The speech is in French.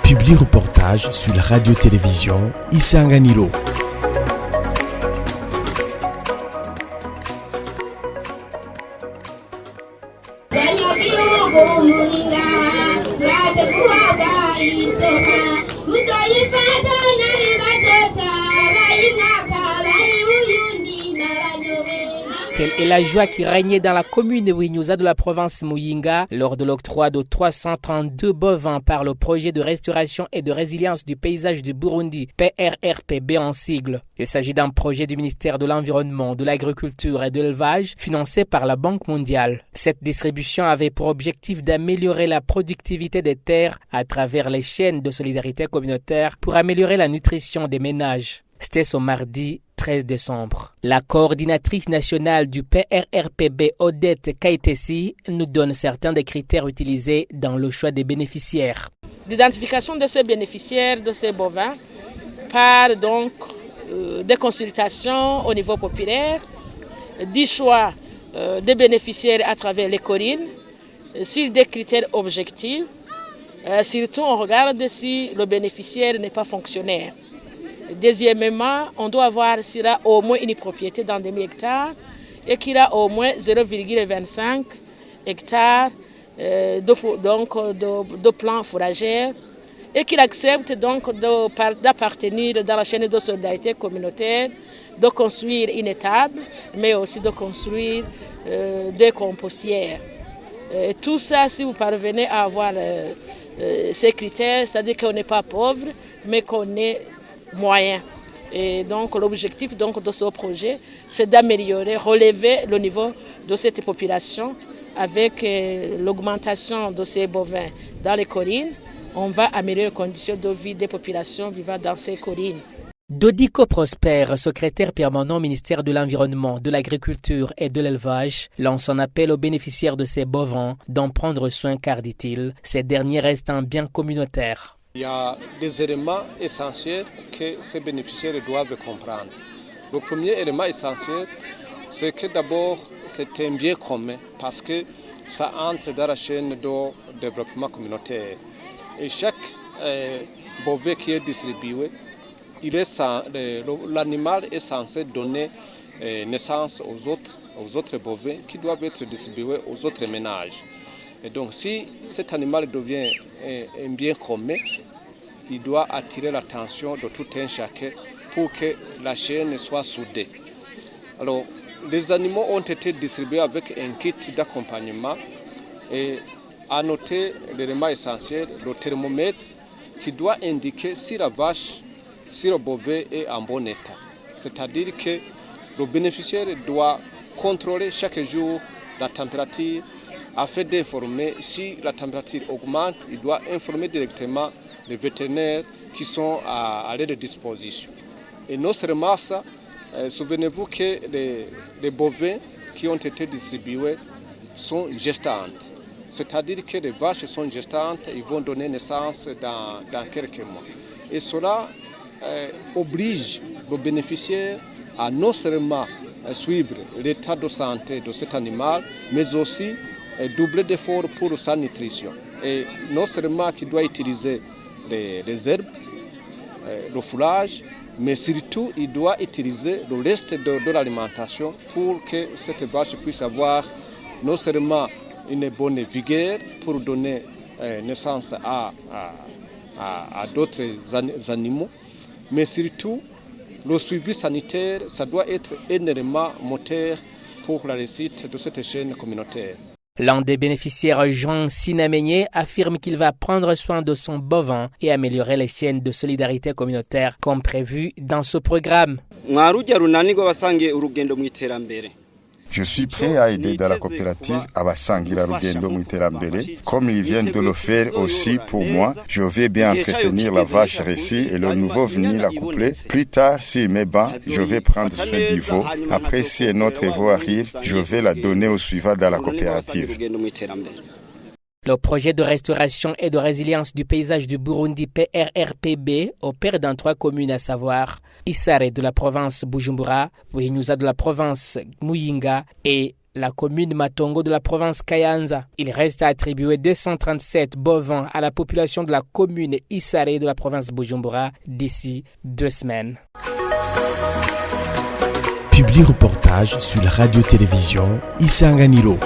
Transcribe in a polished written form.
Publi-reportage sur la radio-télévision Isanganiro. Telle est la joie qui régnait dans la commune de Winyuza de la province Muyinga lors de l'octroi de 332 bovins par le projet de restauration et de résilience du paysage du Burundi, PRRPB en sigle. Il s'agit d'un projet du ministère de l'Environnement, de l'Agriculture et de l'Élevage financé par la Banque mondiale. Cette distribution avait pour objectif d'améliorer la productivité des terres à travers les chaînes de solidarité communautaire pour améliorer la nutrition des ménages. C'était ce mardi 13 décembre. La coordinatrice nationale du PRRPB, Odette Kaitesi, nous donne certains des critères utilisés dans le choix des bénéficiaires. L'identification de ces bénéficiaires, de ces bovins, part donc des consultations au niveau populaire, du choix des bénéficiaires à travers les collines, sur des critères objectifs. Surtout, on regarde si le bénéficiaire n'est pas fonctionnaire. Deuxièmement, on doit voir s'il a au moins une propriété dans 2000 hectares et qu'il a au moins 0,25 hectares de plants fourragères et qu'il accepte donc d'appartenir dans la chaîne de solidarité communautaire, de construire une étable, mais aussi de construire des compostières. Tout ça, si vous parvenez à avoir ces critères, c'est-à-dire qu'on n'est pas pauvre, mais qu'on est moyen. Et donc l'objectif de ce projet, c'est d'améliorer, relever le niveau de cette population avec l'augmentation de ces bovins dans les collines. On va améliorer les conditions de vie des populations vivant dans ces collines. Dodico Prosper, secrétaire permanent au ministère de l'Environnement, de l'Agriculture et de l'Élevage, lance un appel aux bénéficiaires de ces bovins d'en prendre soin car, dit-il, ces derniers restent un bien communautaire. Il y a des éléments essentiels que ces bénéficiaires doivent comprendre. Le premier élément essentiel, c'est que d'abord, c'est un bien commun parce que ça entre dans la chaîne de développement communautaire. Et chaque bovin qui est distribué, l'animal est censé donner naissance aux autres bovins qui doivent être distribués aux autres ménages. Et donc, si cet animal devient un bien commun, il doit attirer l'attention de tout un chacun pour que la chaîne soit soudée. Alors, les animaux ont été distribués avec un kit d'accompagnement et à noter l'élément essentiel, le thermomètre qui doit indiquer si la vache, si le bovin est en bon état. C'est-à-dire que le bénéficiaire doit contrôler chaque jour la température afin d'informer si la température augmente, il doit informer directement les vétérinaires qui sont à leur disposition. Et non seulement ça, souvenez-vous que les bovins qui ont été distribués sont gestantes. C'est-à-dire que les vaches sont gestantes, ils vont donner naissance dans quelques mois. Et cela oblige le bénéficiaire à non seulement suivre l'état de santé de cet animal, mais aussi doubler d'efforts pour sa nutrition. Et non seulement qu'il doit utiliser les herbes, le fourrage, mais surtout il doit utiliser le reste de l'alimentation pour que cette vache puisse avoir non seulement une bonne vigueur pour donner naissance à d'autres animaux, mais surtout le suivi sanitaire, ça doit être un élément moteur pour la réussite de cette chaîne communautaire. L'un des bénéficiaires, Jean Sinamenye, affirme qu'il va prendre soin de son bovin et améliorer les chaînes de solidarité communautaire comme prévu dans ce programme. Je suis prêt à aider dans la coopérative Abasangira Rugendo Mwiterambere. Comme ils viennent de le faire aussi pour moi, je vais bien entretenir la vache récit et le nouveau venir la coupler. Plus tard, s'il m'est bon, je vais prendre soin du veau. Après, si un autre veau arrive, je vais la donner au suivant dans la coopérative. Le projet de restauration et de résilience du paysage du Burundi PRRPB opère dans 3 communes, à savoir Isare de la province Bujumbura, Winyuza de la province Muyinga et la commune Matongo de la province Kayanza. Il reste à attribuer 237 bovins à la population de la commune Issaré de la province Bujumbura d'ici 2 semaines. Publi reportage sur la radio-télévision Isanganiro.